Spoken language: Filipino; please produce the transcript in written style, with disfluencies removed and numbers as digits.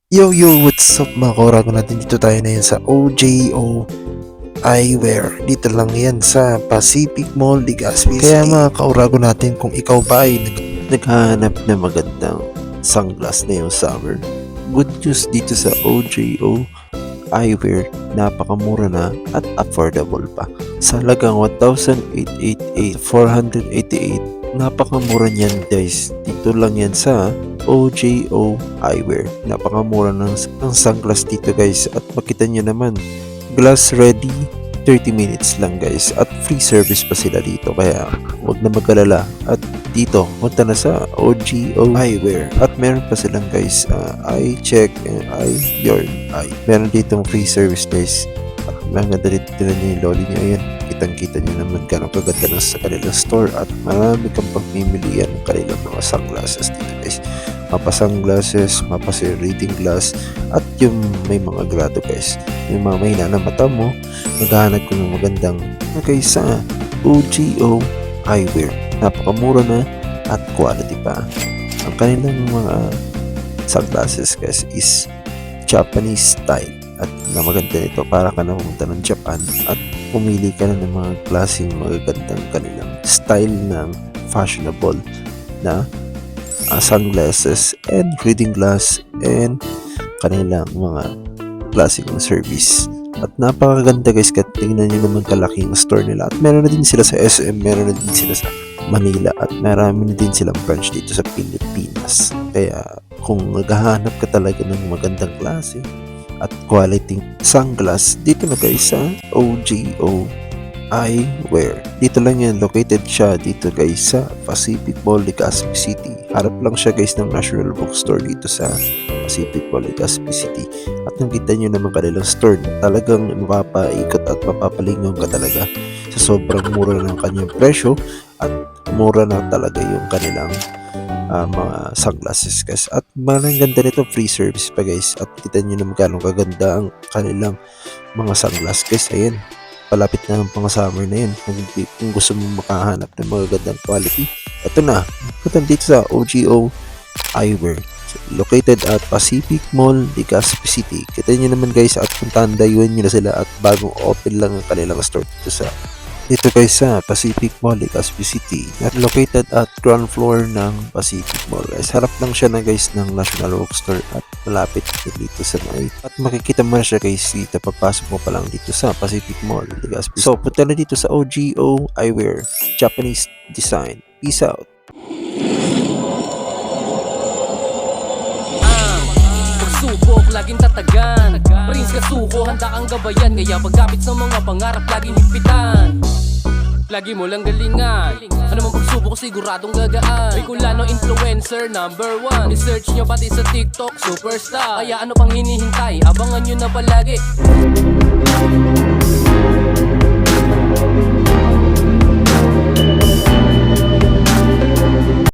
Yo, what's up mga kaurago natin? Dito tayo na yan sa OJO Eyewear. Dito lang yan sa Pacific Mall, Legazpi City. Kaya mga kaurago natin, kung ikaw ba ay naghahanap na magandang sunglass na yung summer, good news dito sa OJO Eyewear, napakamura na at affordable pa. Sa halagang 1,888, 488, napakamura niyan guys. Dito lang yan sa OJO Eyewear. Napakamura ng sunglass dito guys. At makita nyo naman, glass ready, 30 minutes lang guys. At free service pa sila dito. Kaya huwag na mag-alala. At dito, punta na sa OJO Eyewear. At meron pa silang guys, eye check and eye your eye. Meron ditong free service guys. At mga dito na nyo yung loli nyo. Ayan, kitang-kita nyo naman gano'ng kaganda na sa kanilang store. At marami kang pagmimilian ng kanilang mga sunglasses dito guys. Mapa sunglasses, mapa reading glass, at yung may mga grado guys. Yung mga mahina na mata mo, maghahanap ko ng magandang sa OJO Eyewear. Napakamura na at quality pa. Ang kanilang mga sunglasses guys is Japanese style. At na maganda nito, para ka na pumunta ng Japan at pumili ka na ng mga klaseng magagandang kanilang style ng fashionable na sunglasses and reading glass and kanilang mga klaseng service. At napakaganda guys, kat tingnan nyo naman kalaki yung store nila. At meron na din sila sa SM, meron na din sila sa Manila, at marami na din silang branch dito sa Pilipinas. Kaya kung naghahanap ka talaga ng magandang klase at quality sunglass, dito na guys sa OJO Eyewear. Dito lang yan, located siya dito guys sa Pacific Mall, Legazpi City. Harap lang siya guys ng National Bookstore dito sa Pacific Mall, Legazpi City. At nakita nyo naman kanilang store, talagang mapapaikot at mapapalingaw ka talaga sa sobrang mura ng kanyang presyo, at mura na talaga yung kanilang mga sunglasses guys. At malang ganda nito, free service pa guys. At kita nyo naman gano'ng kaganda ang kanilang mga sunglasses guys. Ayan, palapit na ng pang-summer na yun. Kung gusto mo makahanap ng mga gandang quality, ito na. Punta dito sa OJO Eyewear, located at Pacific Mall, Legazpi City. Kita nyo naman guys, at puntahan dayuan nyo na sila, at bagong open lang ang kanilang store dito guys sa Pacific Mall, Legazpi City. Located at ground floor ng Pacific Mall guys. Harap lang siya na guys ng National Bookstore, at malapit dito sa may. At makikita mo na siya guys dito, papasok mo pa lang dito sa Pacific Mall, Legazpi. So punta na dito sa OJO Eyewear, Japanese design. Peace out. Pagsubok, laging tatagan. Prince Kasuko, handa kang gabayan. Kaya pagkapit sa mga pangarap, laging higpitan. Lagi mo lang galingan. Ano mang pagsubok, siguradong gagaan. May kulano influencer #1. I-search nyo pati sa TikTok, superstar. Kaya ano pang hinihintay, abangan nyo na palagi.